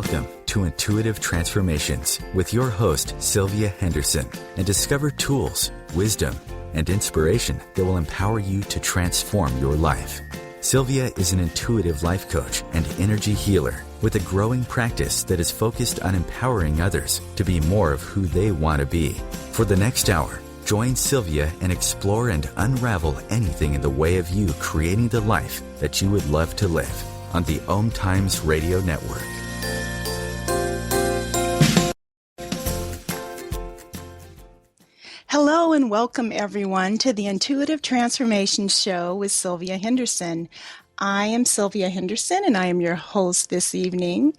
Welcome to Intuitive Transformations with your host, Sylvia Henderson, and discover tools, wisdom, and inspiration that will empower you to transform your life. Sylvia is an intuitive life coach and energy healer with a growing practice that is focused on empowering others to be more of who they want to be. For the next hour, join Sylvia and explore and unravel anything in the way of you creating the life that you would love to live on the OMTimes Radio Network. Hello and welcome everyone to the Intuitive Transformation Show with Sylvia Henderson. I am Sylvia Henderson and I am your host this evening.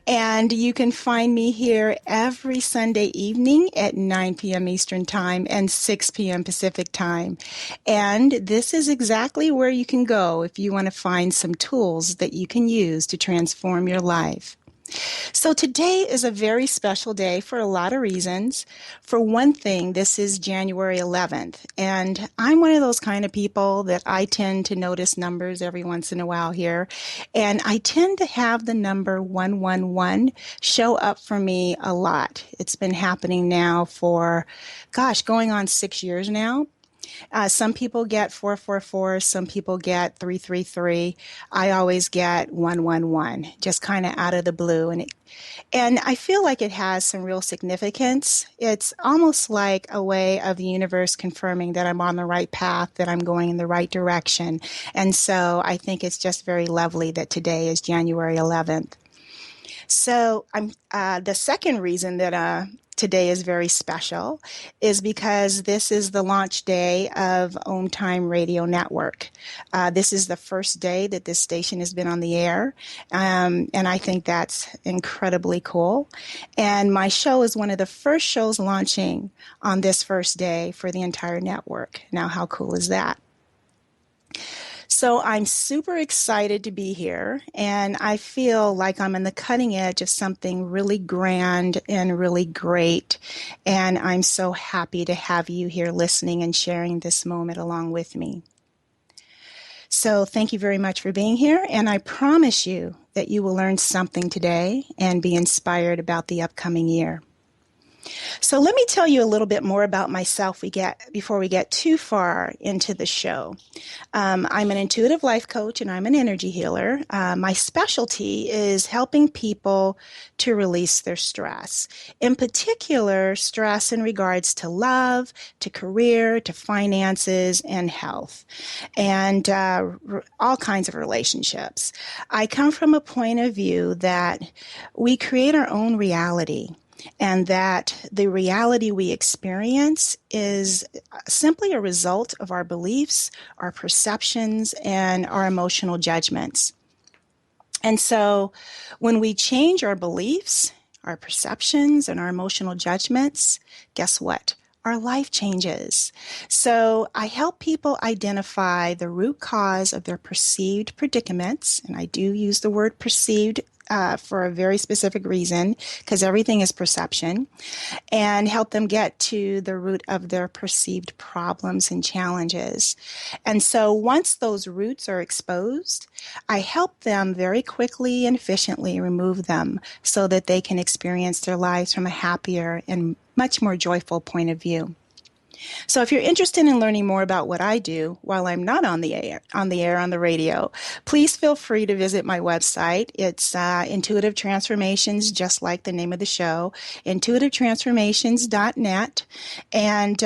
And you can find me here every Sunday evening at 9 p.m. Eastern Time and 6 p.m. Pacific Time. And this is exactly where you can go if you want to find some tools that you can use to transform your life. So today is a very special day for a lot of reasons. For one thing, this is January 11th, and I'm one of those kind of people that I tend to notice numbers every once in a while here, and I tend to have the number 111 show up for me a lot. It's been happening now for, going on 6 years now. Some people get 444, some people get 333. I always get 111, just kind of out of the blue. And I feel like it has some real significance. It's almost like a way of the universe confirming that I'm on the right path, that I'm going in the right direction. And so I think it's just very lovely that today is January 11th. So the second reason that today is very special is because this is the launch day of OMTimes Radio Network. This is the first day that this station has been on the air, and I think that's incredibly cool. And my show is one of the first shows launching on this first day for the entire network. Now, how cool is that? So I'm super excited to be here, and I feel like I'm on the cutting edge of something really grand and really great, and I'm so happy to have you here listening and sharing this moment along with me. So thank you very much for being here, and I promise you that you will learn something today and be inspired about the upcoming year. So let me tell you a little bit more about myself before we get too far into the show. I'm an intuitive life coach and I'm an energy healer. My specialty is helping people to release their stress. In particular, stress in regards to love, to career, to finances, and health, and all kinds of relationships. I come from a point of view that we create our own reality, and that the reality we experience is simply a result of our beliefs, our perceptions, and our emotional judgments. And so when we change our beliefs, our perceptions, and our emotional judgments, guess what? Our life changes. So I help people identify the root cause of their perceived predicaments, and I do use the word perceived for a very specific reason, because everything is perception, and help them get to the root of their perceived problems and challenges. And so once those roots are exposed, I help them very quickly and efficiently remove them so that they can experience their lives from a happier and much more joyful point of view. So if you're interested in learning more about what I do while I'm not on the radio, please feel free to visit my website. It's Intuitive Transformations, just like the name of the show, intuitivetransformations.net. And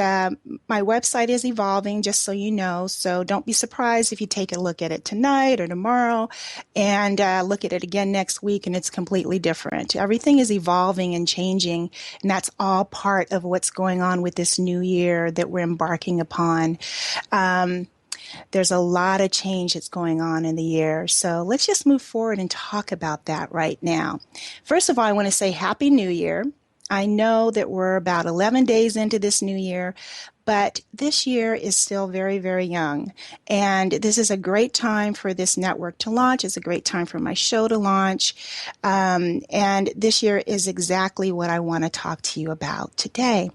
my website is evolving, just so you know, so don't be surprised if you take a look at it tonight or tomorrow and look at it again next week and it's completely different. Everything is evolving and changing, and that's all part of what's going on with this new year that we're embarking upon. There's a lot of change that's going on in the year. So let's just move forward and talk about that right now. First of all, I want to say Happy New Year. I know that we're about 11 days into this new year, but this year is still very, very young. And this is a great time for this network to launch. It's a great time for my show to launch. And this year is exactly what I want to talk to you about today.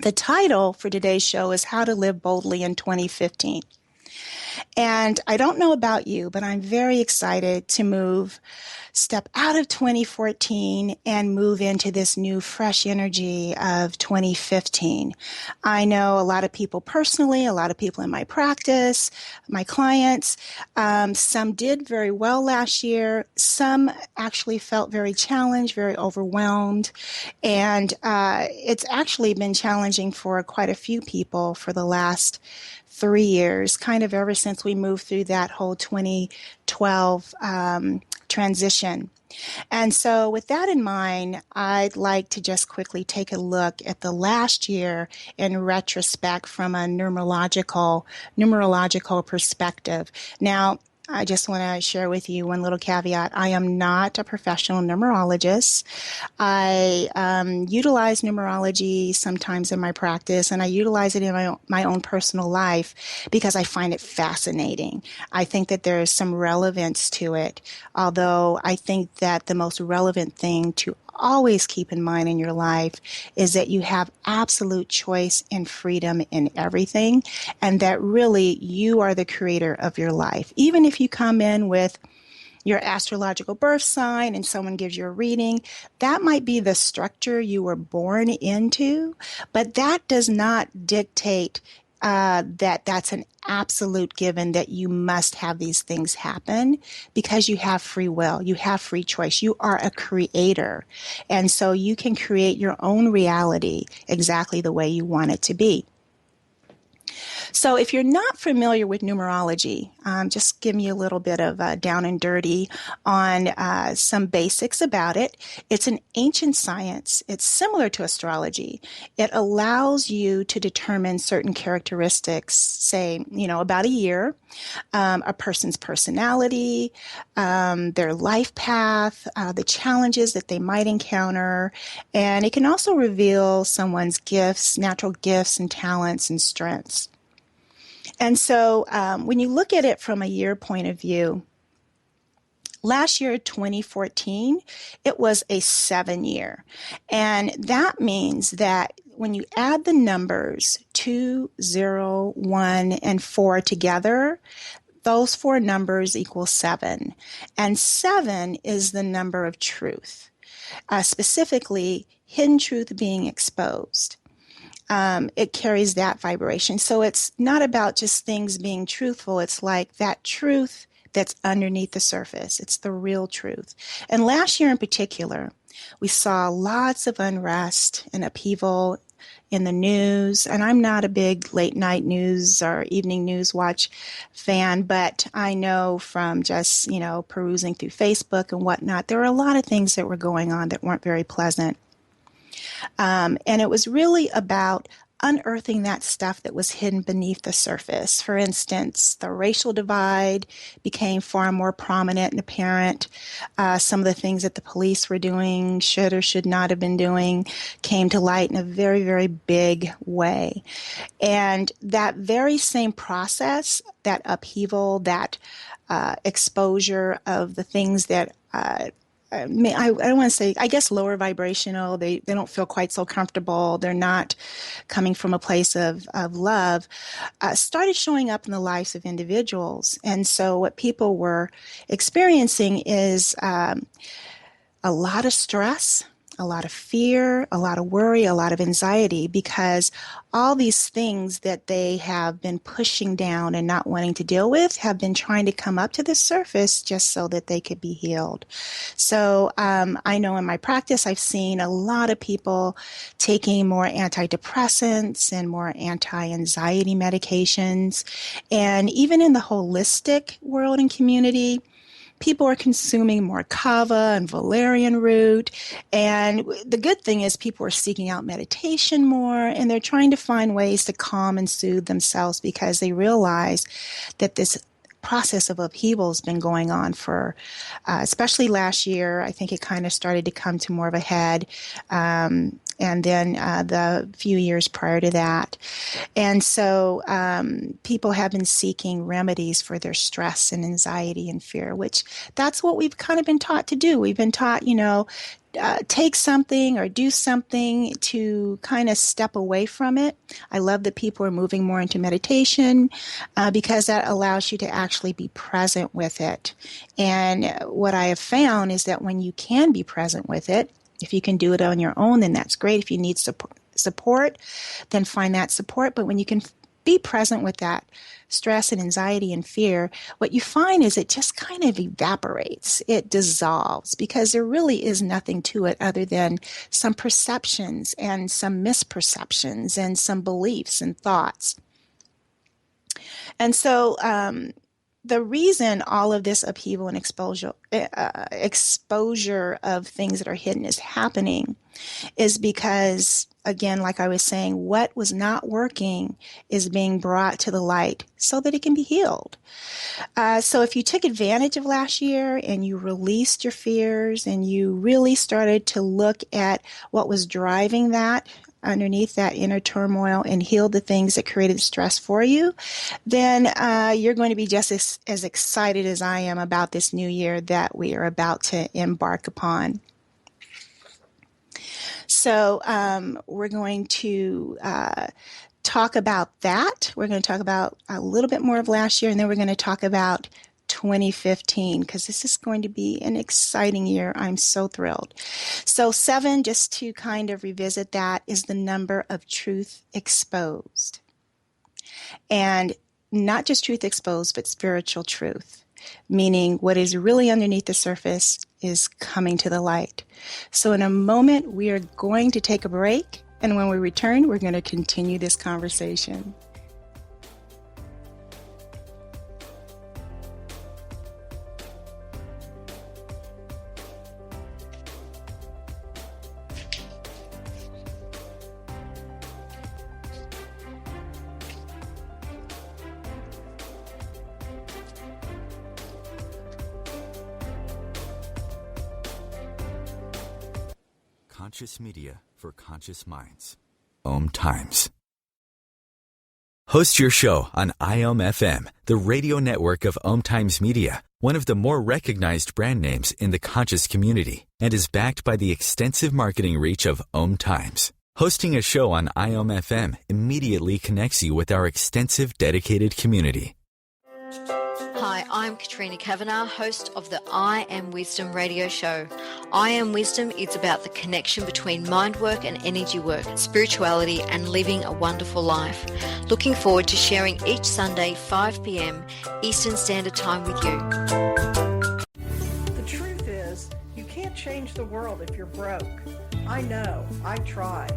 The title for today's show is How to Live Boldly in 2015. And I don't know about you, but I'm very excited to step out of 2014 and move into this new fresh energy of 2015. I know a lot of people personally, a lot of people in my practice, my clients. Some did very well last year. Some actually felt very challenged, very overwhelmed. And it's actually been challenging for quite a few people for the last 3 years, kind of ever since we moved through that whole 2012 transition. And so with that in mind, I'd like to just quickly take a look at the last year in retrospect from a numerological perspective. Now, I just want to share with you one little caveat. I am not a professional numerologist. I utilize numerology sometimes in my practice, and I utilize it in my own personal life because I find it fascinating. I think that there is some relevance to it, although I think that the most relevant thing to always keep in mind in your life is that you have absolute choice and freedom in everything, and that really you are the creator of your life. Even if you come in with your astrological birth sign and someone gives you a reading, that might be the structure you were born into, but that does not dictate that's an absolute given that you must have these things happen, because you have free will, you have free choice, you are a creator, and so you can create your own reality exactly the way you want it to be. So if you're not familiar with numerology, just give me a little bit of down and dirty on some basics about it. It's an ancient science. It's similar to astrology. It allows you to determine certain characteristics, say, about a year, a person's personality, their life path, the challenges that they might encounter, and it can also reveal someone's gifts, natural gifts and talents and strengths. And so when you look at it from a year point of view, last year, 2014, it was a 7-year. And that means that when you add the numbers 2, 0, 1, and 4 together, those 4 numbers equal 7. And 7 is the number of truth, specifically hidden truth being exposed. It carries that vibration. So it's not about just things being truthful. It's like that truth that's underneath the surface. It's the real truth. And last year in particular, we saw lots of unrest and upheaval in the news. And I'm not a big late night news or evening news watch fan, but I know from just, perusing through Facebook and whatnot, there were a lot of things that were going on that weren't very pleasant. And it was really about unearthing that stuff that was hidden beneath the surface. For instance, the racial divide became far more prominent and apparent. Some of the things that the police were doing, should or should not have been doing, came to light in a very, very big way. And that very same process, that upheaval, that exposure of the things that I don't want to say, I guess, lower vibrational. They don't feel quite so comfortable. They're not coming from a place of love, started showing up in the lives of individuals. And so what people were experiencing is a lot of stress, a lot of fear, a lot of worry, a lot of anxiety, because all these things that they have been pushing down and not wanting to deal with have been trying to come up to the surface just so that they could be healed. So I know in my practice, I've seen a lot of people taking more antidepressants and more anti-anxiety medications. And even in the holistic world and community, people are consuming more kava and valerian root. And the good thing is people are seeking out meditation more, and they're trying to find ways to calm and soothe themselves because they realize that this process of upheaval has been going on for, especially last year. I think it kind of started to come to more of a head and then the few years prior to that. And so people have been seeking remedies for their stress and anxiety and fear, which that's what we've kind of been taught to do. We've been taught, take something or do something to kind of step away from it. I love that people are moving more into meditation because that allows you to actually be present with it. And what I have found is that when you can be present with it, if you can do it on your own, then that's great. If you need support, then find that support. But when you can be present with that stress and anxiety and fear, what you find is it just kind of evaporates. It dissolves because there really is nothing to it other than some perceptions and some misperceptions and some beliefs and thoughts. And so the reason all of this upheaval and exposure of things that are hidden is happening is because, again, like I was saying, what was not working is being brought to the light so that it can be healed. So if you took advantage of last year and you released your fears and you really started to look at what was driving that, underneath that inner turmoil, and heal the things that created stress for you, then you're going to be just as excited as I am about this new year that we are about to embark upon. So we're going to talk about that. We're going to talk about a little bit more of last year, and then we're going to talk about 2015, because this is going to be an exciting year. I'm so thrilled. So 7, just to kind of revisit that, is the number of truth exposed. And not just truth exposed, but spiritual truth, meaning what is really underneath the surface is coming to the light. So in a moment, we are going to take a break, and when we return, we're going to continue this conversation. Conscious media for conscious minds. OMTimes. Host your show on IOM-FM, the radio network of OMTimes Media, one of the more recognized brand names in the conscious community, and is backed by the extensive marketing reach of OMTimes. Hosting a show on IOM-FM immediately connects you with our extensive dedicated community. Hi, I'm Katrina Kavanagh, host of the I Am Wisdom radio show. I Am Wisdom is about the connection between mind work and energy work, spirituality, and living a wonderful life. Looking forward to sharing each Sunday, 5 p.m. Eastern Standard Time with you. The truth is, you can't change the world if you're broke. I know, I tried.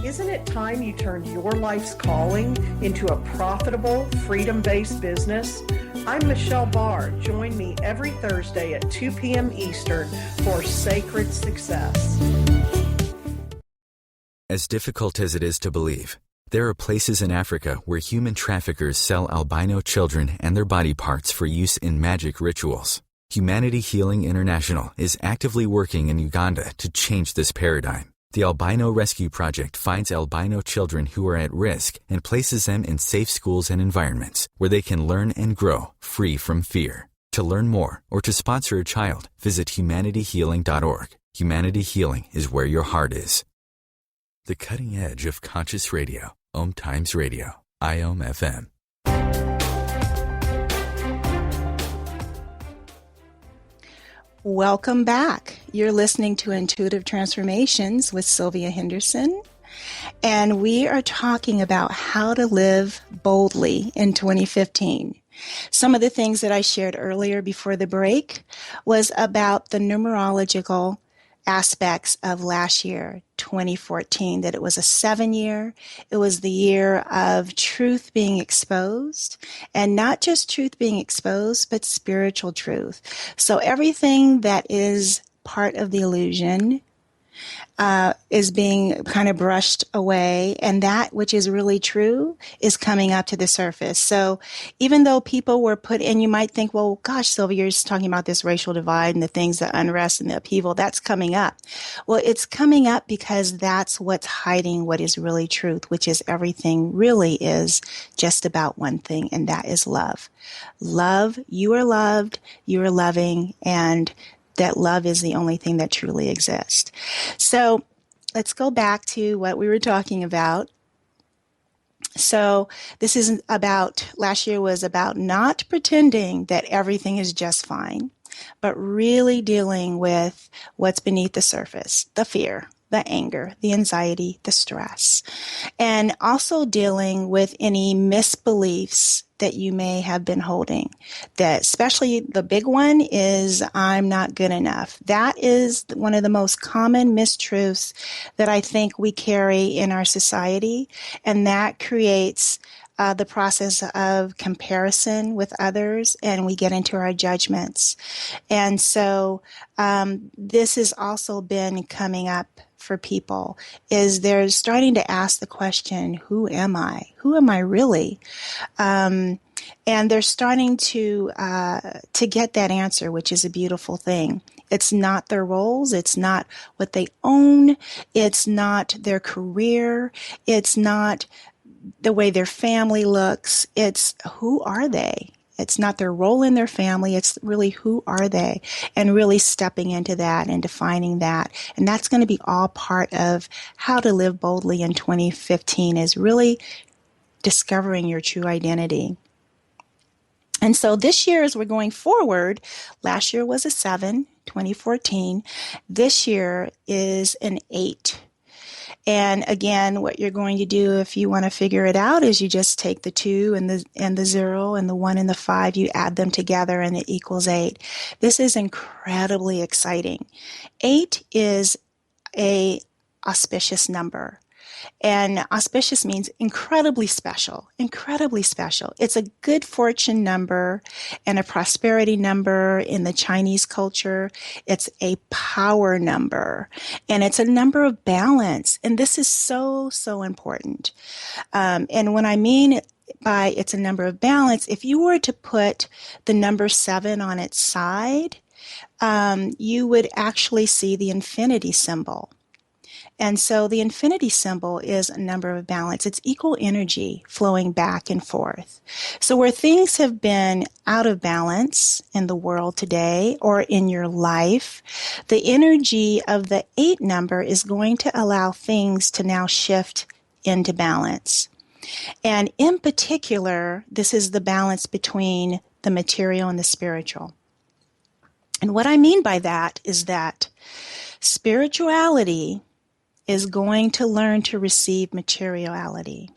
Isn't it time you turned your life's calling into a profitable, freedom-based business? I'm Michelle Barr. Join me every Thursday at 2 p.m. Eastern for Sacred Success. As difficult as it is to believe, there are places in Africa where human traffickers sell albino children and their body parts for use in magic rituals. Humanity Healing International is actively working in Uganda to change this paradigm. The Albino Rescue Project finds albino children who are at risk and places them in safe schools and environments where they can learn and grow free from fear. To learn more or to sponsor a child, visit humanityhealing.org. Humanity Healing is where your heart is. The cutting edge of conscious radio. OMTimes Radio. IOM-FM. Welcome back. You're listening to Intuitive Transformations with Sylvia Henderson, and we are talking about how to live boldly in 2015. Some of the things that I shared earlier before the break was about the numerological aspects of last year, 2014, that it was a 7-year. It was the year of truth being exposed, and not just truth being exposed, but spiritual truth. So everything that is part of the illusion is being kind of brushed away, and that which is really true is coming up to the surface. So even though people were put in, you might think, well, gosh, Sylvia, you're just talking about this racial divide and the things, the unrest and the upheaval, that's coming up. Well, it's coming up because that's what's hiding what is really truth, which is everything really is just about one thing, and that is love. Love, you are loved, you are loving, and that love is the only thing that truly exists. So let's go back to what we were talking about. So this is about, last year was about not pretending that everything is just fine, but really dealing with what's beneath the surface, the fear, the anger, the anxiety, the stress, and also dealing with any misbeliefs that you may have been holding. That, especially the big one is, I'm not good enough. That is one of the most common mistruths that I think we carry in our society, and that creates the process of comparison with others, and we get into our judgments. And so this has also been coming up for people, is they're starting to ask the question, who am I? Who am I really? And they're starting to get that answer, which is a beautiful thing. It's not their roles. It's not what they own. It's not their career. It's not the way their family looks. It's who are they? It's not their role in their family. It's really who are they, and really stepping into that and defining that. And that's going to be all part of how to live boldly in 2015, is really discovering your true identity. And so this year, as we're going forward, last year was a 7, 2014. This year is an 8. And again, what you're going to do if you want to figure it out is you just take the 2 and the 0 and the 1 and the 5, you add them together and it equals 8. This is incredibly exciting. 8 is a auspicious number. And auspicious means incredibly special, incredibly special. It's a good fortune number and a prosperity number in the Chinese culture. It's a power number, and it's a number of balance. And this is so, so important. And when I mean by it's a number of balance, if you were to put the number 7 on its side, you would actually see the infinity symbol. And so the infinity symbol is a number of balance. It's equal energy flowing back and forth. So where things have been out of balance in the world today or in your life, the energy of the 8 number is going to allow things to now shift into balance. And in particular, this is the balance between the material and the spiritual. And what I mean by that is that spirituality is going to learn to receive materiality,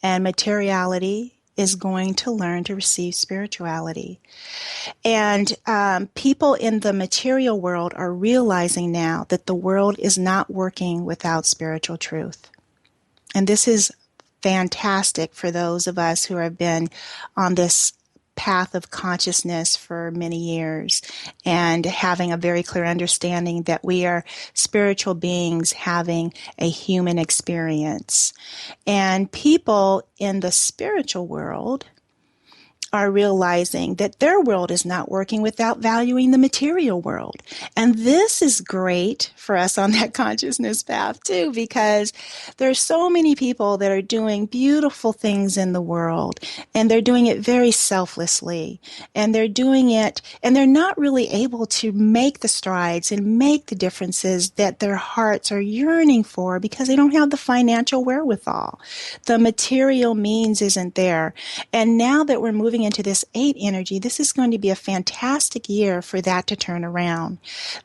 and materiality is going to learn to receive spirituality. And people in the material world are realizing now that the world is not working without spiritual truth. And this is fantastic for those of us who have been on this path of consciousness for many years and having a very clear understanding that we are spiritual beings having a human experience. And people in the spiritual world are realizing that their world is not working without valuing the material world. And this is great for us on that consciousness path too, because there's so many people that are doing beautiful things in the world, and they're doing it very selflessly, and they're doing it, and they're not really able to make the strides and make the differences that their hearts are yearning for because they don't have the financial wherewithal. The material means isn't there. And now that we're moving into this 8 energy, this is going to be a fantastic year for that to turn around.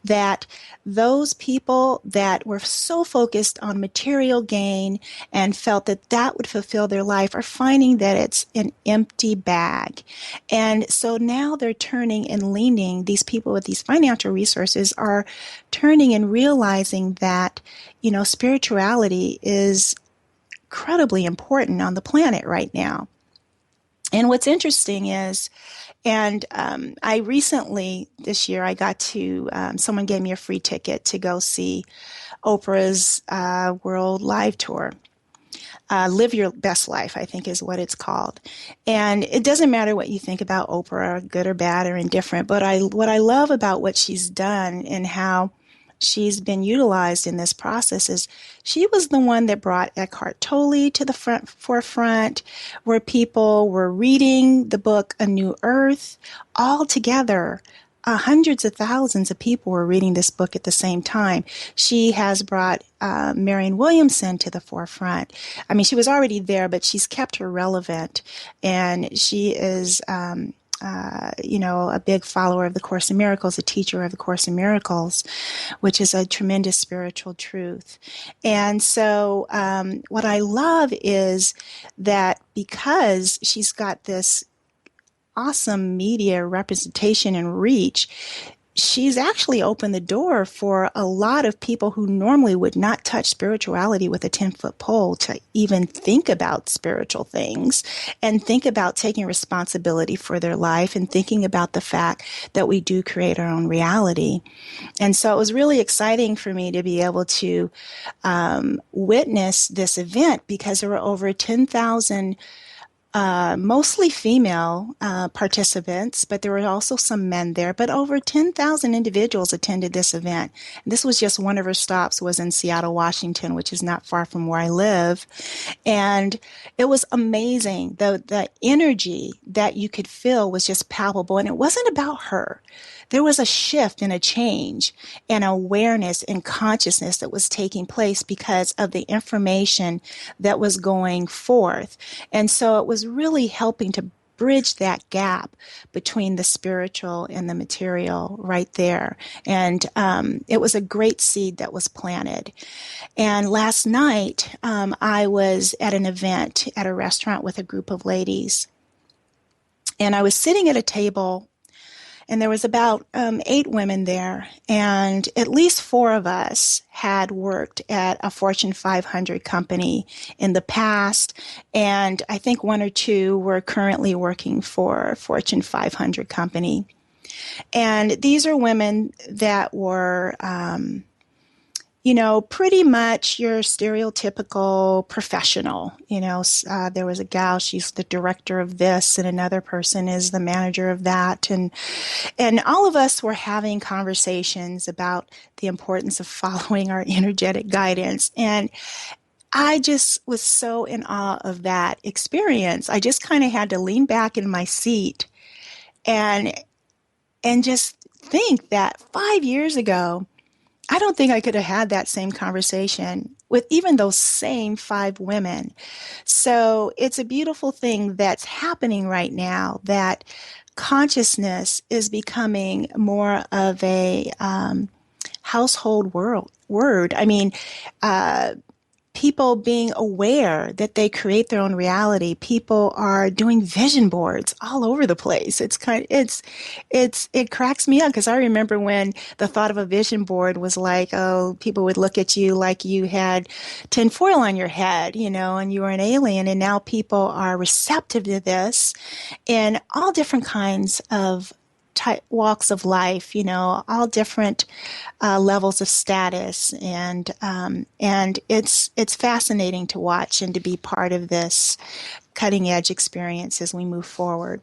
That those people that were so focused on material gain and felt that that would fulfill their life are finding that it's an empty bag. And so now they're turning and leaning, these people with these financial resources are turning and realizing that, spirituality is incredibly important on the planet right now. And what's interesting is, and I recently, this year, I got to, someone gave me a free ticket to go see Oprah's World Live Tour. Live Your Best Life, I think is what it's called. And it doesn't matter what you think about Oprah, good or bad or indifferent, but what I love about what she's done and how she's been utilized in this process is she was the one that brought Eckhart Tolle to the forefront, where people were reading the book A New Earth all together. Hundreds of thousands of people were reading this book at the same time. She has brought Marianne Williamson to the forefront. I mean, she was already there, but she's kept her relevant, and she is, a big follower of the Course in Miracles, a teacher of the Course in Miracles, which is a tremendous spiritual truth. And so, what I love is that because she's got this awesome media representation and reach, she's actually opened the door for a lot of people who normally would not touch spirituality with a 10-foot pole to even think about spiritual things and think about taking responsibility for their life and thinking about the fact that we do create our own reality. And so it was really exciting for me to be able to witness this event, because there were over 10,000 mostly female participants, but there were also some men there. But over 10,000 individuals attended this event. And this was just one of her stops, was in Seattle, Washington, which is not far from where I live. And it was amazing. The energy that you could feel was just palpable. And it wasn't about her. There was a shift and a change and awareness and consciousness that was taking place because of the information that was going forth. And so it was really helping to bridge that gap between the spiritual and the material right there. And it was a great seed that was planted. And last night, I was at an event at a restaurant with a group of ladies. And I was sitting at a table, and there was about 8 women there, and at least 4 of us had worked at a Fortune 500 company in the past, and I think 1 or 2 were currently working for a Fortune 500 company. And these are women that were, pretty much your stereotypical professional. There was a gal, she's the director of this, and another person is the manager of that. And all of us were having conversations about the importance of following our energetic guidance. And I just was so in awe of that experience. I just kind of had to lean back in my seat and just think that 5 years ago, I don't think I could have had that same conversation with even those same 5 women. So it's a beautiful thing that's happening right now, that consciousness is becoming more of a household word. I mean, people being aware that they create their own reality. People are doing vision boards all over the place. It cracks me up, because I remember when the thought of a vision board was like, oh, people would look at you like you had tinfoil on your head, and you were an alien. And now people are receptive to this in all different kinds of walks of life, all different levels of status, and it's fascinating to watch and to be part of this cutting edge experience as we move forward.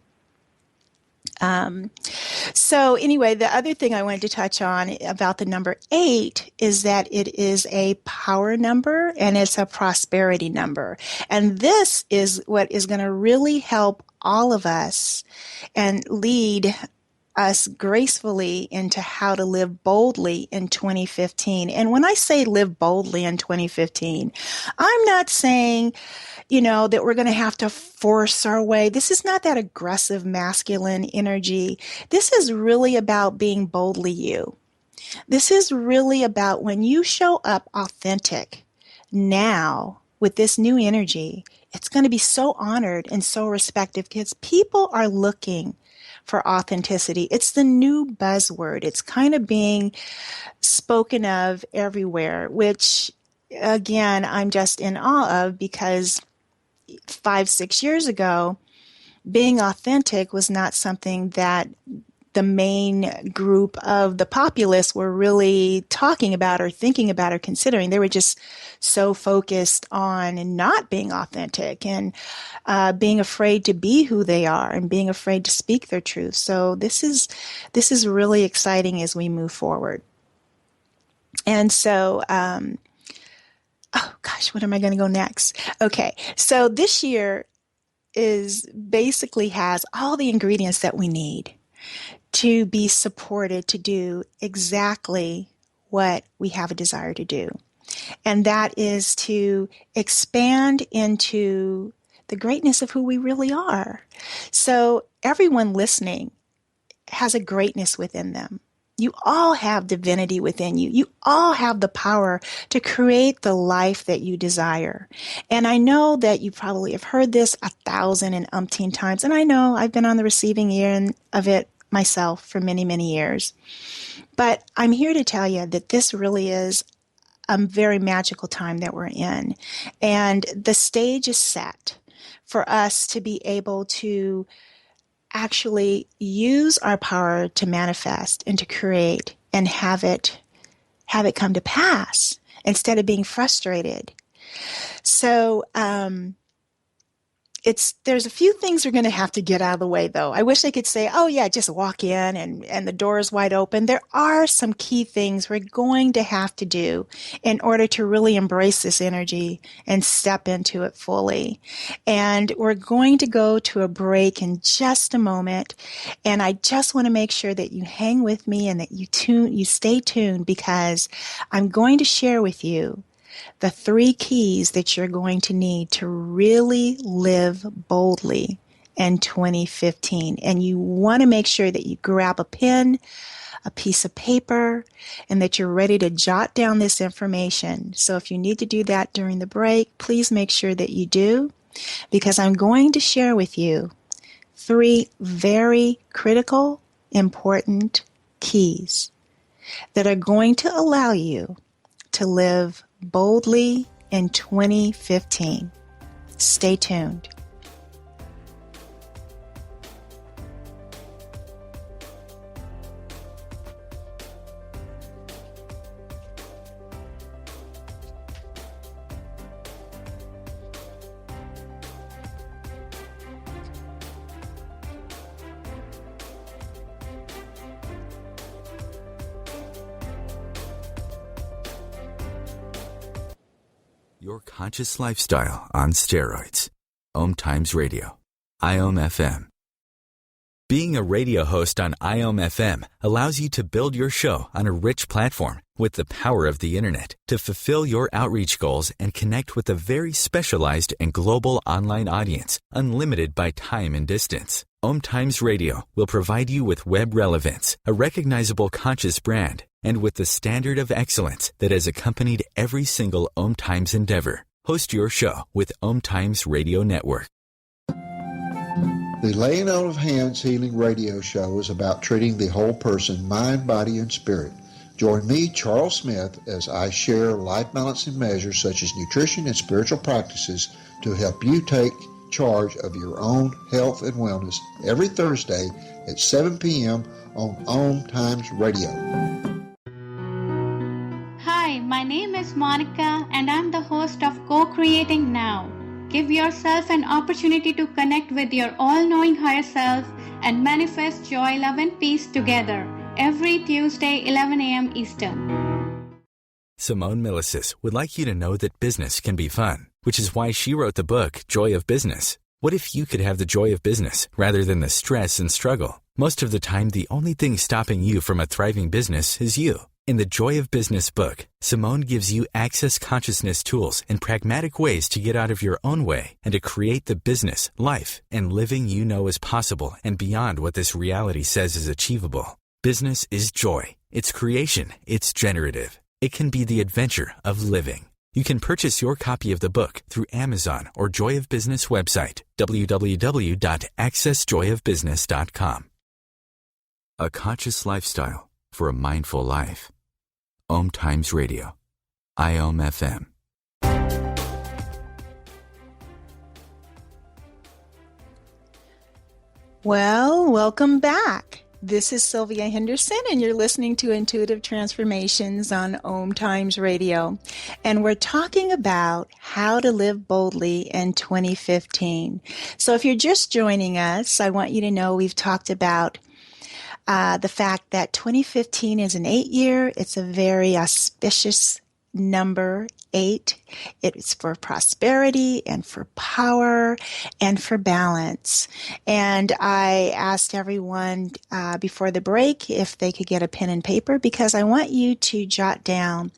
So anyway, the other thing I wanted to touch on about the number 8 is that it is a power number and it's a prosperity number. And this is what is going to really help all of us and lead us gracefully into how to live boldly in 2015. And when I say live boldly in 2015, I'm not saying, that we're going to have to force our way. This is not that aggressive masculine energy. This is really about being boldly you. This is really about when you show up authentic now with this new energy, it's going to be so honored and so respected, because people are looking for authenticity. It's the new buzzword. It's kind of being spoken of everywhere, which, again, I'm just in awe of, because 5-6 years ago, being authentic was not something that the main group of the populace were really talking about or thinking about or considering. They were just so focused on not being authentic and being afraid to be who they are and being afraid to speak their truth. So this is really exciting as we move forward. And so, oh gosh, what am I going to go next? Okay, so this year basically has all the ingredients that we need to be supported to do exactly what we have a desire to do. And that is to expand into the greatness of who we really are. So everyone listening has a greatness within them. You all have divinity within you. You all have the power to create the life that you desire. And I know that you probably have heard this 1,000 and umpteen times. And I know I've been on the receiving end of it myself for many, many years. But I'm here to tell you that this really is a very magical time that we're in. And the stage is set for us to be able to actually use our power to manifest and to create and have it come to pass instead of being frustrated. So, there's a few things we're going to have to get out of the way, though. I wish I could say, oh yeah, just walk in and the door is wide open. There are some key things we're going to have to do in order to really embrace this energy and step into it fully. And we're going to go to a break in just a moment. And I just want to make sure that you hang with me and that you stay tuned, because I'm going to share with you the 3 keys that you're going to need to really live boldly in 2015. And you want to make sure that you grab a pen, a piece of paper, and that you're ready to jot down this information. So if you need to do that during the break, please make sure that you do, because I'm going to share with you 3 very critical, important keys that are going to allow you to live boldly in 2015. Stay tuned. Your conscious lifestyle on steroids. OMTimes Radio. IOM FM. Being a radio host on IOM FM allows you to build your show on a rich platform with the power of the internet to fulfill your outreach goals and connect with a very specialized and global online audience, unlimited by time and distance. OMTimes Radio will provide you with web relevance, a recognizable conscious brand, and with the standard of excellence that has accompanied every single OMTimes endeavor. Host your show with OMTimes Radio Network. The Laying On of Hands Healing Radio Show is about treating the whole person, mind, body, and spirit. Join me, Charles Smith, as I share life-balancing measures such as nutrition and spiritual practices to help you take charge of your own health and wellness every Thursday at 7 p.m. on OMTimes Radio. Hi, my name is Monica and I'm the host of Co-Creating Now. Give yourself an opportunity to connect with your all-knowing higher self and manifest joy, love, and peace together every Tuesday, 11 a.m. Eastern. Simone Milasas would like you to know that business can be fun, which is why she wrote the book, Joy of Business. What if you could have the joy of business rather than the stress and struggle? Most of the time, the only thing stopping you from a thriving business is you. In the Joy of Business book, Simone gives you access consciousness tools and pragmatic ways to get out of your own way and to create the business, life, and living you know is possible and beyond what this reality says is achievable. Business is joy. It's creation. It's generative. It can be the adventure of living. You can purchase your copy of the book through Amazon or Joy of Business website, www.accessjoyofbusiness.com. A conscious lifestyle for a mindful life. OMTimes Radio. IOM FM. Well, welcome back. This is Sylvia Henderson, and you're listening to Intuitive Transformations on OMTimes Radio. And we're talking about how to live boldly in 2015. So if you're just joining us, I want you to know we've talked about the fact that 2015 is an 8-year. It's a very auspicious number 8. It's for prosperity and for power and for balance. And I asked everyone before the break if they could get a pen and paper, because I want you to jot down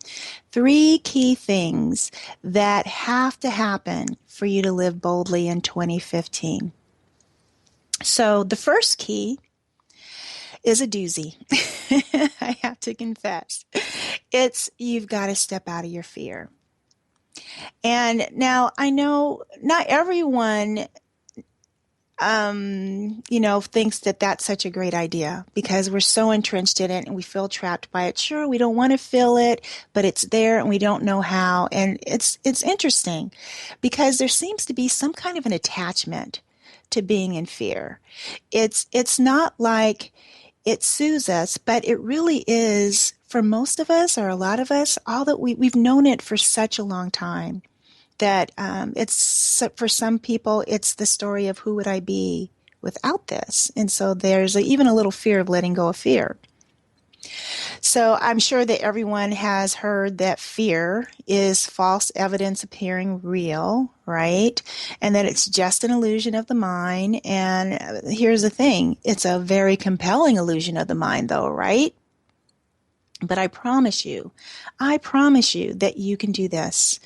3 key things that have to happen for you to live boldly in 2015. So the first key is a doozy. I have to confess. It's you've got to step out of your fear. And now I know not everyone, thinks that that's such a great idea, because we're so entrenched in it and we feel trapped by it. Sure, we don't want to feel it, but it's there and we don't know how. And it's interesting because there seems to be some kind of an attachment to being in fear. It's not like it soothes us, but it really is, for most of us, or a lot of us, all that we've known it for such a long time that it's, for some people, it's the story of who would I be without this. And so there's even a little fear of letting go of fear. So I'm sure that everyone has heard that fear is false evidence appearing real, right? And that it's just an illusion of the mind. And here's the thing. It's a very compelling illusion of the mind, though, right? But I promise you that you can do this.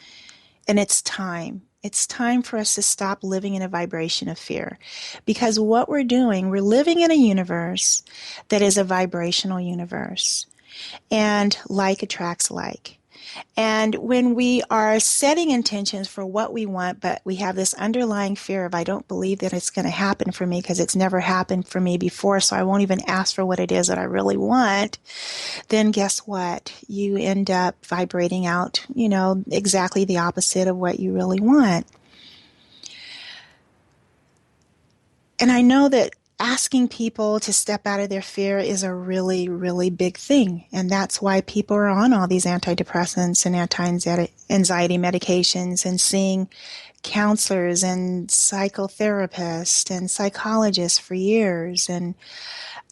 And it's time. It's time for us to stop living in a vibration of fear. Because what we're doing, we're living in a universe that is a vibrational universe. And like attracts like. And when we are setting intentions for what we want, but we have this underlying fear of, I don't believe that it's going to happen for me because it's never happened for me before, so I won't even ask for what it is that I really want, then guess what? You end up vibrating out, exactly the opposite of what you really want. And I know that asking people to step out of their fear is a really, really big thing. And that's why people are on all these antidepressants and anti-anxiety medications and seeing counselors and psychotherapists and psychologists for years. And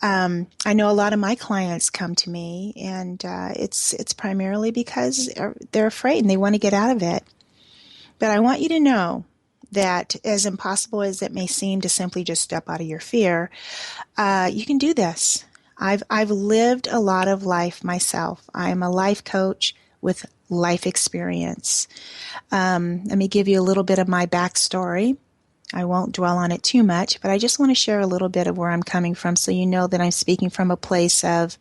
I know a lot of my clients come to me, and it's primarily because they're afraid and they want to get out of it. But I want you to know that, as impossible as it may seem to simply just step out of your fear, you can do this. I've lived a lot of life myself. I'm a life coach with life experience. Let me give you a little bit of my backstory. I won't dwell on it too much, but I just want to share a little bit of where I'm coming from so you know that I'm speaking from a place of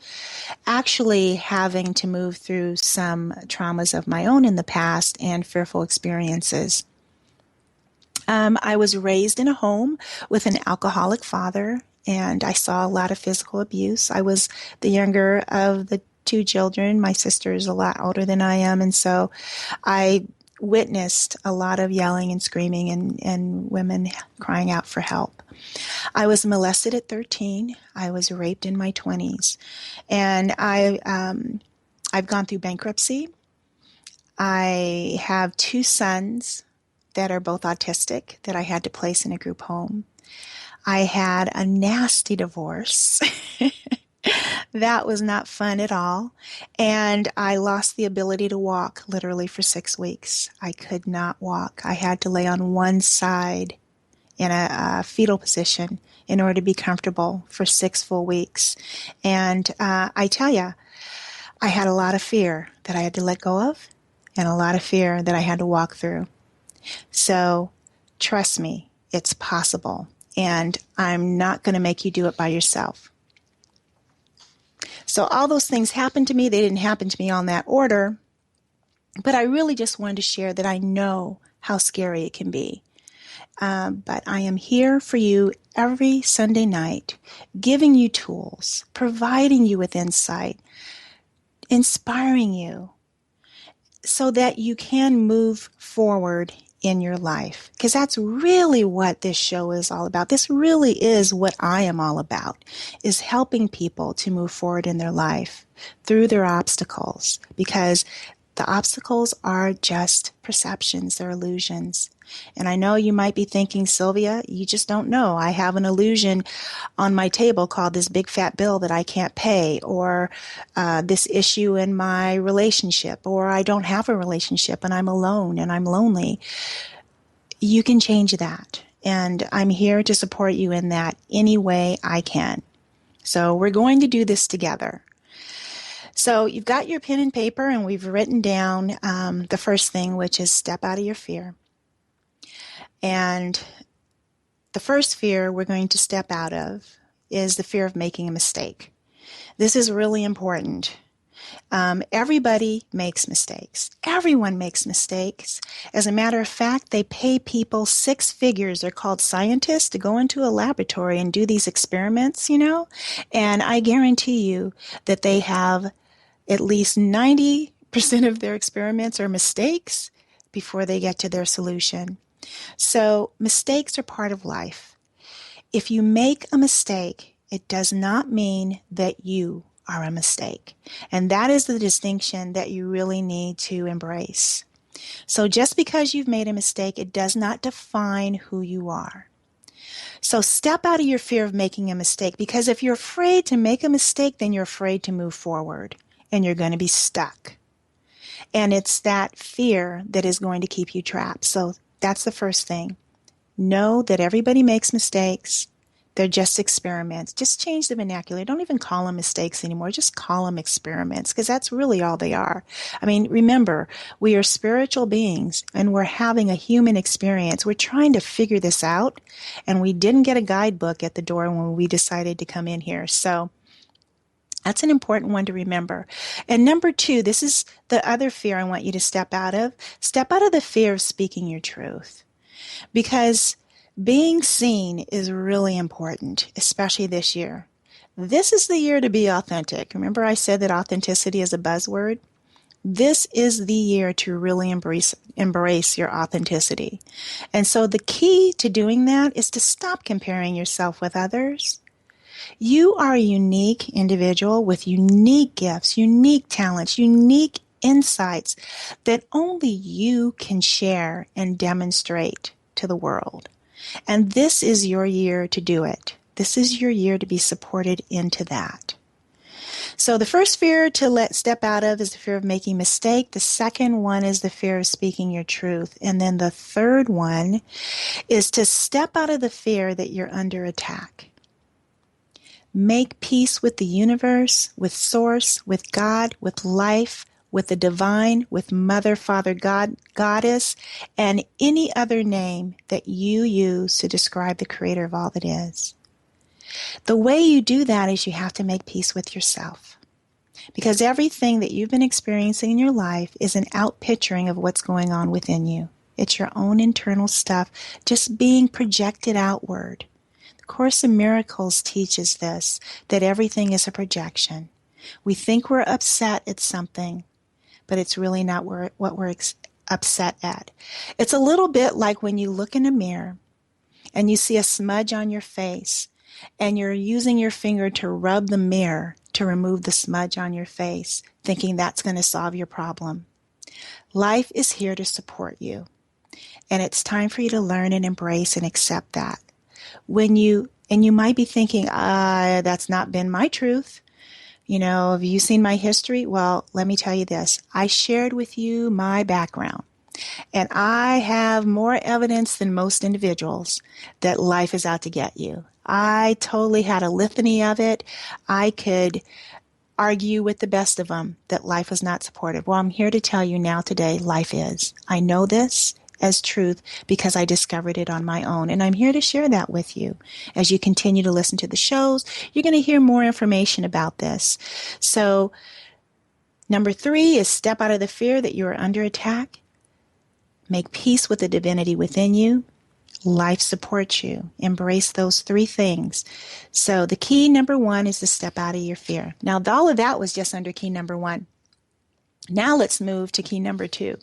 actually having to move through some traumas of my own in the past and fearful experiences. I was raised in a home with an alcoholic father, and I saw a lot of physical abuse. I was the younger of the 2 children. My sister is a lot older than I am, and so I witnessed a lot of yelling and screaming and women crying out for help. I was molested at 13. I was raped in my 20s, and I've gone through bankruptcy. I have 2 sons that are both autistic that I had to place in a group home. I had a nasty divorce. That was not fun at all. And I lost the ability to walk literally for 6 weeks. I could not walk. I had to lay on one side in a fetal position in order to be comfortable for 6 full weeks. And I tell you, I had a lot of fear that I had to let go of and a lot of fear that I had to walk through. So trust me, it's possible, and I'm not going to make you do it by yourself. So all those things happened to me. They didn't happen to me on that order, but I really just wanted to share that I know how scary it can be. But I am here for you every Sunday night, giving you tools, providing you with insight, inspiring you, so that you can move forward in your life. Because that's really what this show is all about. This really is what I am all about, is helping people to move forward in their life through their obstacles. Because the obstacles are just perceptions, they're illusions. And I know you might be thinking, Sylvia, you just don't know. I have an illusion on my table called this big fat bill that I can't pay, or this issue in my relationship, or I don't have a relationship and I'm alone and I'm lonely. You can change that. And I'm here to support you in that any way I can. So we're going to do this together. So you've got your pen and paper, and we've written down the first thing, which is step out of your fear. And the first fear we're going to step out of is the fear of making a mistake. This is really important. Everybody makes mistakes. Everyone makes mistakes. As a matter of fact, they pay people 6 figures, they're called scientists, to go into a laboratory and do these experiments, and I guarantee you that they have at least 90% of their experiments are mistakes before they get to their solution. So mistakes are part of life. If you make a mistake, it does not mean that you are a mistake. And that is the distinction that you really need to embrace. So just because you've made a mistake, it does not define who you are. So step out of your fear of making a mistake, because if you're afraid to make a mistake, then you're afraid to move forward and you're going to be stuck. And it's that fear that is going to keep you trapped. So that's the first thing. Know that everybody makes mistakes. They're just experiments. Just change the vernacular. Don't even call them mistakes anymore. Just call them experiments, because that's really all they are. I mean, remember, we are spiritual beings and we're having a human experience. We're trying to figure this out, and we didn't get a guidebook at the door when we decided to come in here. So that's an important one to remember. And number 2, this is the other fear I want you to step out of. Step out of the fear of speaking your truth. Because being seen is really important, especially this year. This is the year to be authentic. Remember I said that authenticity is a buzzword? This is the year to really embrace your authenticity. And so the key to doing that is to stop comparing yourself with others. You are a unique individual with unique gifts, unique talents, unique insights that only you can share and demonstrate to the world. And this is your year to do it. This is your year to be supported into that. So the first fear to step out of is the fear of making a mistake. The second one is the fear of speaking your truth. And then the third one is to step out of the fear that you're under attack. Make peace with the universe, with Source, with God, with life, with the divine, with Mother, Father, God, Goddess, and any other name that you use to describe the Creator of all that is. The way you do that is you have to make peace with yourself. Because everything that you've been experiencing in your life is an outpicturing of what's going on within you. It's your own internal stuff just being projected outward. The Course in Miracles teaches this, that everything is a projection. We think we're upset at something, but it's really not what we're upset at. It's a little bit like when you look in a mirror and you see a smudge on your face and you're using your finger to rub the mirror to remove the smudge on your face, thinking that's going to solve your problem. Life is here to support you, and it's time for you to learn and embrace and accept that. And you might be thinking, that's not been my truth. Have you seen my history? Well, let me tell you this. I shared with you my background, and I have more evidence than most individuals that life is out to get you. I totally had a litany of it. I could argue with the best of them that life was not supportive. Well, I'm here to tell you now today, life is. I know this as truth because I discovered it on my own. And I'm here to share that with you. As you continue to listen to the shows, you're going to hear more information about this. So, number 3 is step out of the fear that you are under attack. Make peace with the divinity within you. Life supports you. Embrace those 3 things. So the key number 1 is to step out of your fear. Now, all of that was just under key number 1. Now let's move to key number 2.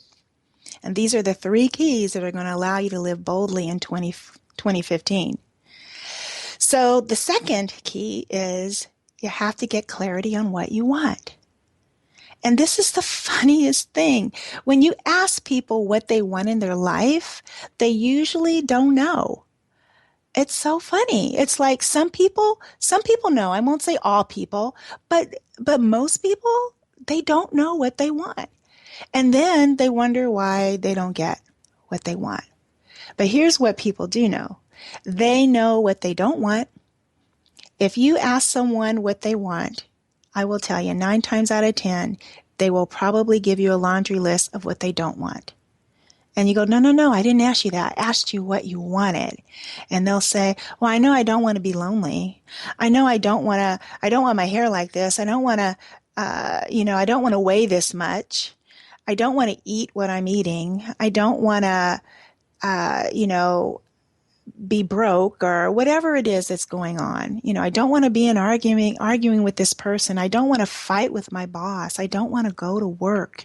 And these are the 3 keys that are going to allow you to live boldly in 2015. So the second key is you have to get clarity on what you want. And this is the funniest thing. When you ask people what they want in their life, they usually don't know. It's so funny. It's like some people know. I won't say all people, but most people, they don't know what they want. And then they wonder why they don't get what they want. But here's what people do know. They know what they don't want. If you ask someone what they want, I will tell you 9 times out of 10, they will probably give you a laundry list of what they don't want. And you go, no, I didn't ask you that. I asked you what you wanted. And they'll say, well, I know I don't want to be lonely. I know I don't want my hair like this. I don't want to, I don't want to weigh this much. I don't want to eat what I'm eating. I don't want to, be broke or whatever it is that's going on. I don't want to be arguing with this person. I don't want to fight with my boss. I don't want to go to work.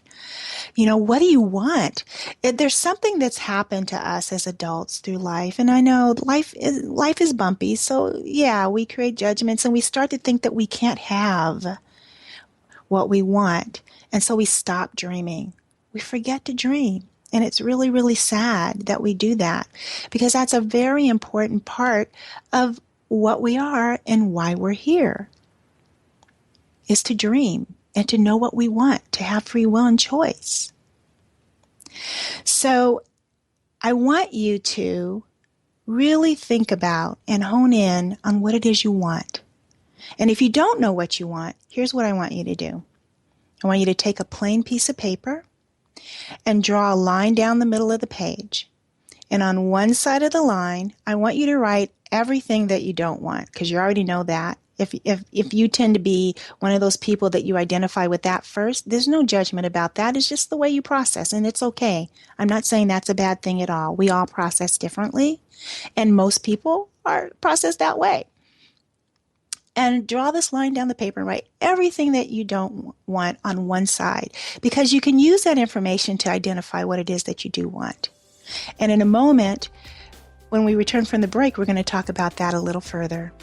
What do you want? There's something that's happened to us as adults through life. And I know life is bumpy. So yeah, we create judgments and we start to think that we can't have what we want. And so we stop dreaming. We forget to dream. And it's really, really sad that we do that because that's a very important part of what we are and why we're here, is to dream and to know what we want, to have free will and choice. So I want you to really think about and hone in on what it is you want. And if you don't know what you want, here's what I want you to do. I want you to take a plain piece of paper and draw a line down the middle of the page. And on one side of the line, I want you to write everything that you don't want, because you already know that. If you tend to be one of those people that you identify with that first, there's no judgment about that. It's just the way you process, and it's okay. I'm not saying that's a bad thing at all. We all process differently, and most people are processed that way. And draw this line down the paper and write everything that you don't want on one side, because you can use that information to identify what it is that you do want. And in a moment, when we return from the break, we're going to talk about that a little further.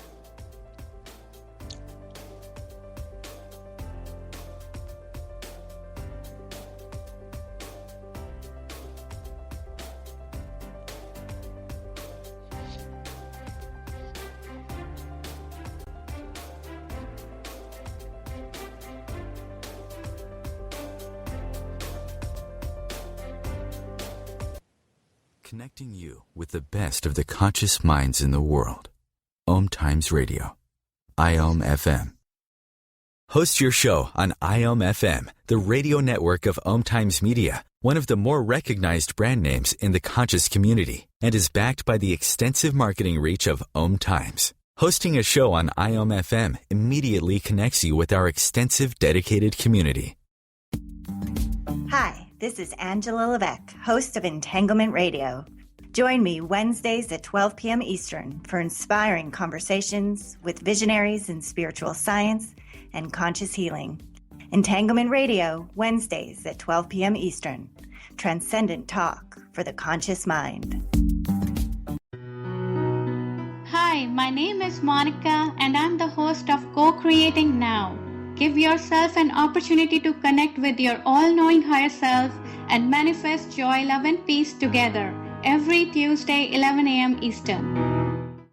Connecting you with the best of the conscious minds in the world. OMTimes Radio. IOM FM. Host your show on IOM FM, the radio network of OMTimes Media, one of the more recognized brand names in the conscious community, and is backed by the extensive marketing reach of OMTimes. Hosting a show on IOM FM immediately connects you with our extensive dedicated community. Hi, this is Angela Levesque, host of Entanglement Radio. Join me Wednesdays at 12 p.m. Eastern for inspiring conversations with visionaries in spiritual science and conscious healing. Entanglement Radio, Wednesdays at 12 p.m. Eastern. Transcendent talk for the conscious mind. Hi, my name is Monica and I'm the host of Co-Creating Now. Give yourself an opportunity to connect with your all-knowing higher self and manifest joy, love, and peace together every Tuesday, 11 a.m. Eastern.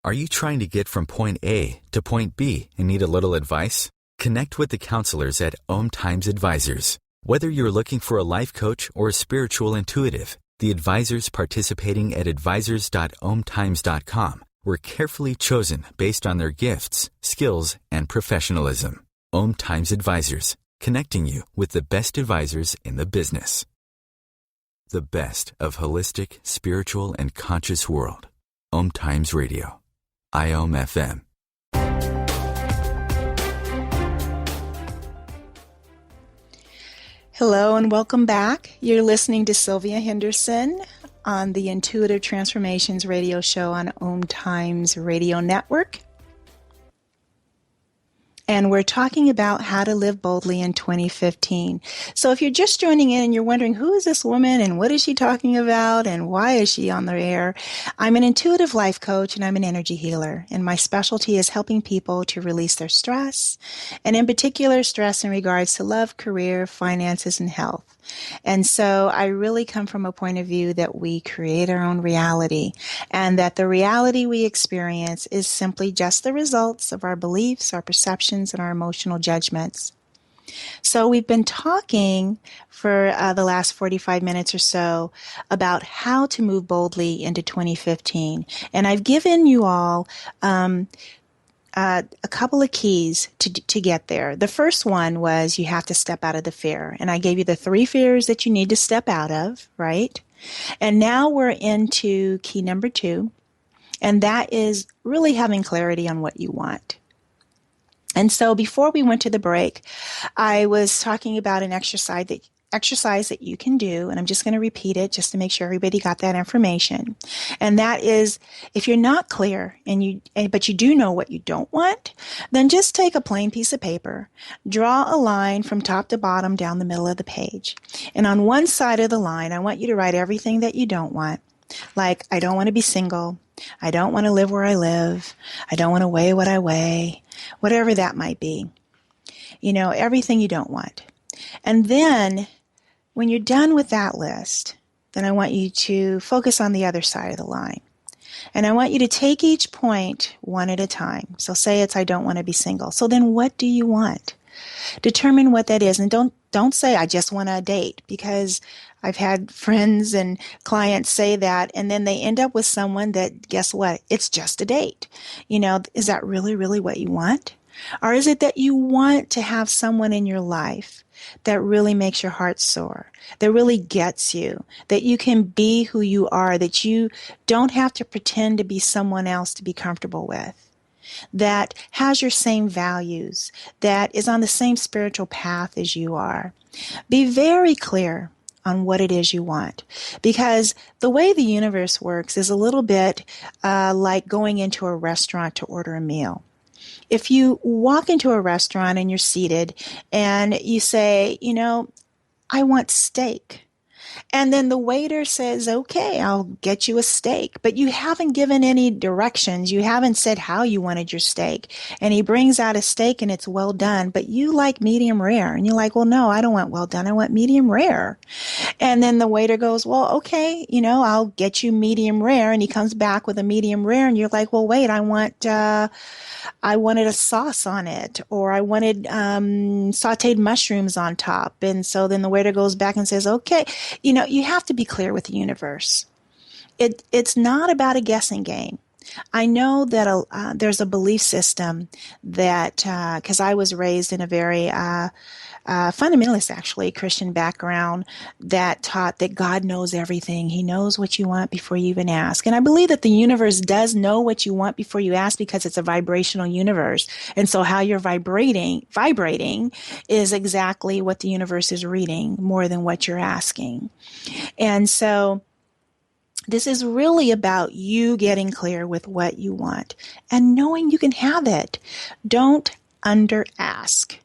Are you trying to get from point A to point B and need a little advice? Connect with the counselors at OMTimes Advisors. Whether you're looking for a life coach or a spiritual intuitive, the advisors participating at advisors.omtimes.com were carefully chosen based on their gifts, skills, and professionalism. OMTimes Advisors, connecting you with the best advisors in the business. The best of holistic, spiritual, and conscious world. OMTimes Radio. IOM FM. Hello and welcome back. You're listening to Sylvia Henderson on the Intuitive Transformations radio show on OMTimes Radio Network. And we're talking about how to live boldly in 2015. So if you're just joining in and you're wondering, who is this woman and what is she talking about and why is she on the air? I'm an intuitive life coach and I'm an energy healer. And my specialty is helping people to release their stress, and in particular, stress in regards to love, career, finances, and health. And so I really come from a point of view that we create our own reality, and that the reality we experience is simply just the results of our beliefs, our perceptions, and our emotional judgments. So we've been talking for the last 45 minutes or so about how to move boldly into 2015. And I've given you all a couple of keys to get there. The first one was you have to step out of the fear. And I gave you the 3 fears that you need to step out of, right? And now we're into key number 2, and that is really having clarity on what you want. And so before we went to the break, I was talking about an exercise that you can do, and I'm just going to repeat it just to make sure everybody got that information. And that is, if you're not clear but you do know what you don't want, then just take a plain piece of paper, draw a line from top to bottom down the middle of the page. And on one side of the line, I want you to write everything that you don't want. Like, I don't want to be single. I don't want to live where I live. I don't want to weigh what I weigh. Whatever that might be. Everything you don't want. And then when you're done with that list, then I want you to focus on the other side of the line. And I want you to take each point one at a time. So say it's I don't want to be single. So then what do you want? Determine what that is. And don't say I just want a date, because I've had friends and clients say that, and then they end up with someone that, guess what? It's just a date. Is that really, really what you want? Or is it that you want to have someone in your life that really makes your heart soar, that really gets you, that you can be who you are, that you don't have to pretend to be someone else to be comfortable with, that has your same values, that is on the same spiritual path as you are? Be very clear on what it is you want, because the way the universe works is a little bit like going into a restaurant to order a meal. If you walk into a restaurant and you're seated and you say, I want steak. And then the waiter says, okay, I'll get you a steak. But you haven't given any directions. You haven't said how you wanted your steak. And he brings out a steak and it's well done, but you like medium rare. And you're like, well, no, I don't want well done. I want medium rare. And then the waiter goes, well, okay, I'll get you medium rare. And he comes back with a medium rare. And you're like, well, wait, I wanted a sauce on it, or I wanted sauteed mushrooms on top. And so then the waiter goes back and says, okay, you have to be clear with the universe. It's not about a guessing game. I know that there's a belief system that, because I was raised in a very fundamentalist, actually, Christian background that taught that God knows everything. He knows what you want before you even ask. And I believe that the universe does know what you want before you ask, because it's a vibrational universe. And so how you're vibrating is exactly what the universe is reading, more than what you're asking. And so this is really about you getting clear with what you want and knowing you can have it. Don't under-ask.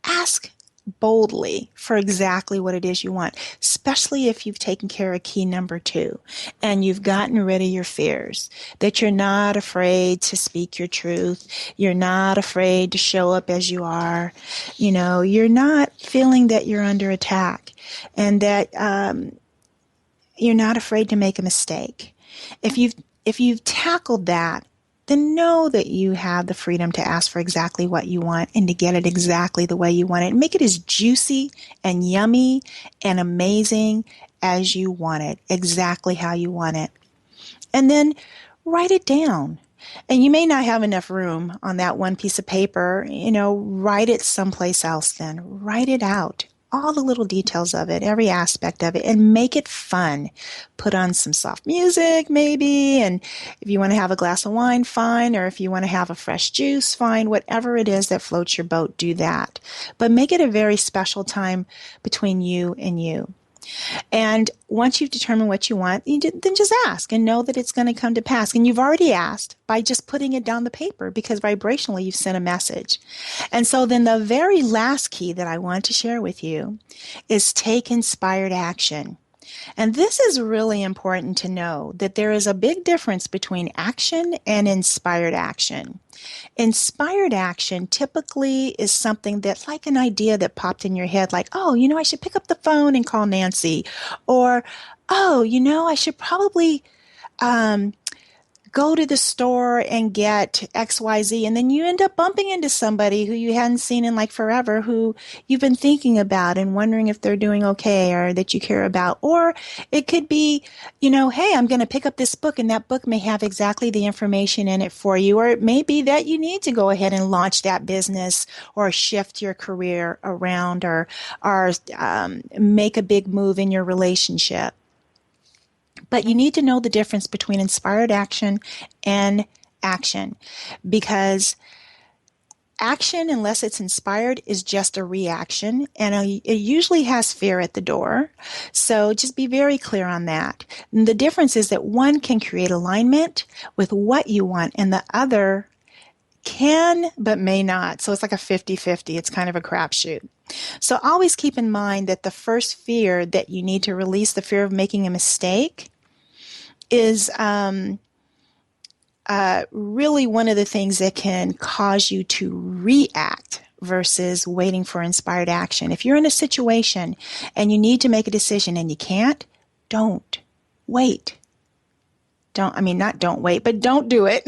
Ask boldly for exactly what it is you want, especially if you've taken care of key number 2 and you've gotten rid of your fears, that you're not afraid to speak your truth. You're not afraid to show up as you are. You're not feeling that you're under attack, and that you're not afraid to make a mistake. If you've tackled that, then know that you have the freedom to ask for exactly what you want and to get it exactly the way you want it. Make it as juicy and yummy and amazing as you want it, exactly how you want it. And then write it down. And you may not have enough room on that one piece of paper. Write it someplace else then. Write it out. All the little details of it, every aspect of it, and make it fun. Put on some soft music, maybe, and if you want to have a glass of wine, fine, or if you want to have a fresh juice, fine. Whatever it is that floats your boat, do that. But make it a very special time between you and you. And once you've determined what you want, then just ask and know that it's going to come to pass. And you've already asked by just putting it down the paper, because vibrationally you've sent a message. And so then the very last key that I want to share with you is take inspired action. And this is really important to know, that there is a big difference between action and inspired action. Inspired action typically is something that's like an idea that popped in your head, like, oh, I should pick up the phone and call Nancy. Or, oh, I should probably go to the store and get XYZ. And then you end up bumping into somebody who you hadn't seen in like forever, who you've been thinking about and wondering if they're doing okay or that you care about. Or it could be, hey, I'm going to pick up this book, and that book may have exactly the information in it for you. Or it may be that you need to go ahead and launch that business or shift your career around or make a big move in your relationship. But you need to know the difference between inspired action and action, because action, unless it's inspired, is just a reaction, and it usually has fear at the door. So just be very clear on that. And the difference is that one can create alignment with what you want, and the other can but may not. So it's like a 50-50. It's kind of a crapshoot. So always keep in mind that the first fear that you need to release, the fear of making a mistake, is really one of the things that can cause you to react versus waiting for inspired action. If you're in a situation and you need to make a decision and you can't, don't wait. Don't wait, but don't do it.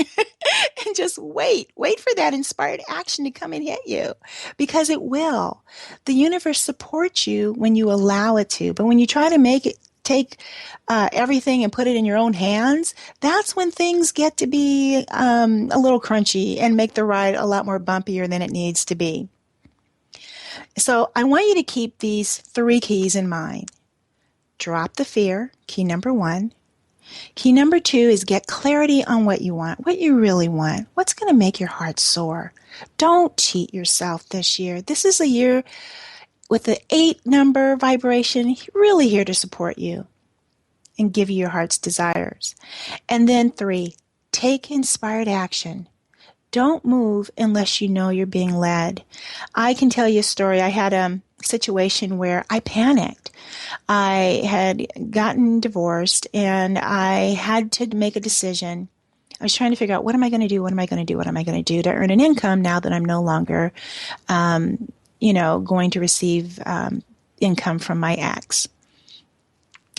And just wait. Wait for that inspired action to come and hit you, because it will. The universe supports you when you allow it to. But when you try to take everything and put it in your own hands, that's when things get to be a little crunchy and make the ride a lot more bumpier than it needs to be. So I want you to keep these 3 keys in mind. Drop the fear, key number 1. Key number 2 is get clarity on what you want, what you really want, what's going to make your heart soar. Don't cheat yourself this year. This is a year with the 8 number vibration, really here to support you and give you your heart's desires. And then 3, take inspired action. Don't move unless you know you're being led. I can tell you a story. I had a situation where I panicked. I had gotten divorced and I had to make a decision. I was trying to figure out, what am I going to do? What am I going to do? What am I going to do to earn an income now that I'm no longer going to receive income from my ex.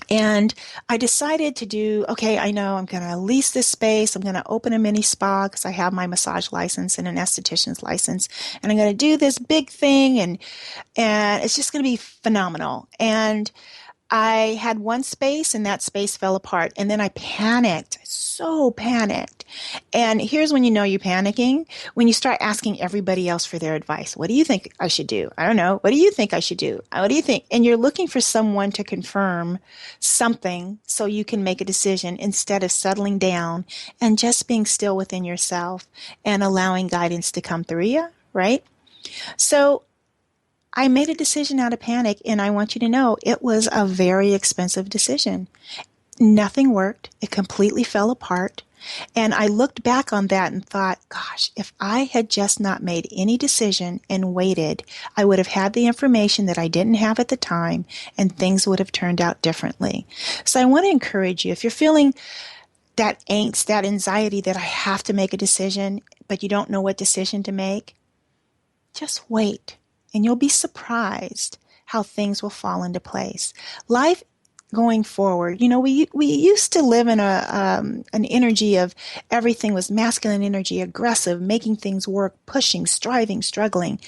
And I decided to do, okay, I know I'm going to lease this space. I'm going to open a mini spa because I have my massage license and an esthetician's license. And I'm going to do this big thing, and it's just going to be phenomenal. And I had one space, and that space fell apart. And then I panicked, so panicked. And here's when you know you're panicking, when you start asking everybody else for their advice. What do you think I should do? I don't know. What do you think I should do? What do you think? And you're looking for someone to confirm something so you can make a decision, instead of settling down and just being still within yourself and allowing guidance to come through you, right? So I made a decision out of panic, and I want you to know it was a very expensive decision. Nothing worked. It completely fell apart. And I looked back on that and thought, gosh, if I had just not made any decision and waited, I would have had the information that I didn't have at the time, and things would have turned out differently. So I want to encourage you, if you're feeling that angst, that anxiety that I have to make a decision, but you don't know what decision to make, just wait. And you'll be surprised how things will fall into place. Life going forward, we used to live in an energy of everything was masculine energy, aggressive, making things work, pushing, striving, struggling.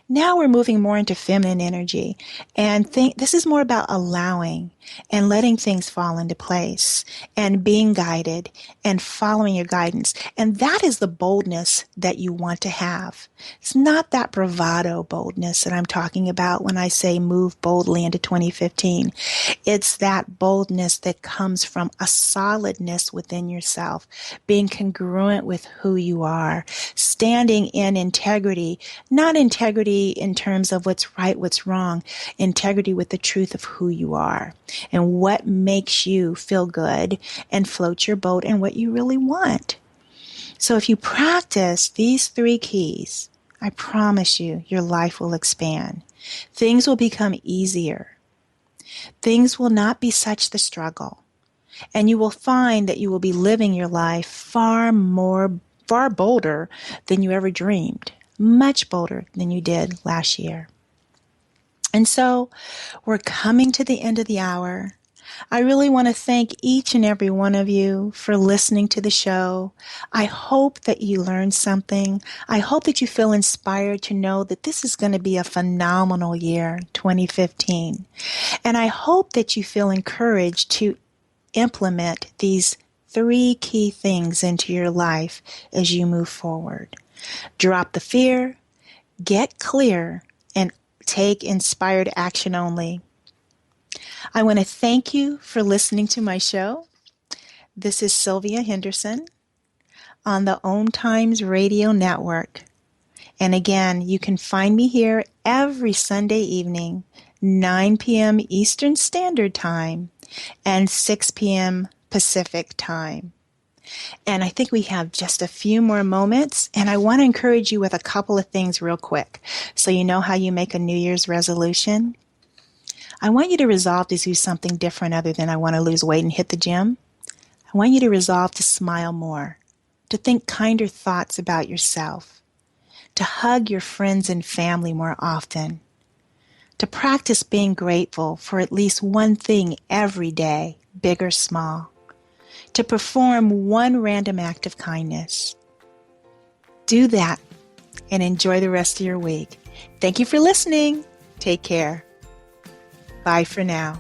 Now we're moving more into feminine energy. And this is more about allowing. and letting things fall into place and being guided and following your guidance. And that is the boldness that you want to have. It's not that bravado boldness that I'm talking about when I say move boldly into 2015. It's that boldness that comes from a solidness within yourself, being congruent with who you are, standing in integrity, not integrity in terms of what's right, what's wrong, integrity with the truth of who you are and what makes you feel good and float your boat and what you really want. So if you practice these 3 keys, I promise you, your life will expand. Things will become easier. Things will not be such the struggle. And you will find that you will be living your life far bolder than you ever dreamed. Much bolder than you did last year. And so we're coming to the end of the hour. I really want to thank each and every one of you for listening to the show. I hope that you learned something. I hope that you feel inspired to know that this is going to be a phenomenal year, 2015. And I hope that you feel encouraged to implement these 3 key things into your life as you move forward. Drop the fear, get clear, and take inspired action only. I want to thank you for listening to my show. This is Sylvia Henderson on the OMTimes Radio Network. And again, you can find me here every Sunday evening, 9 p.m. Eastern Standard Time and 6 p.m. Pacific Time. And I think we have just a few more moments, and I want to encourage you with a couple of things real quick. So you know how you make a New Year's resolution? I want you to resolve to do something different other than I want to lose weight and hit the gym. I want you to resolve to smile more, to think kinder thoughts about yourself, to hug your friends and family more often, to practice being grateful for at least one thing every day, big or small, to perform one random act of kindness. Do that and enjoy the rest of your week. Thank you for listening. Take care. Bye for now.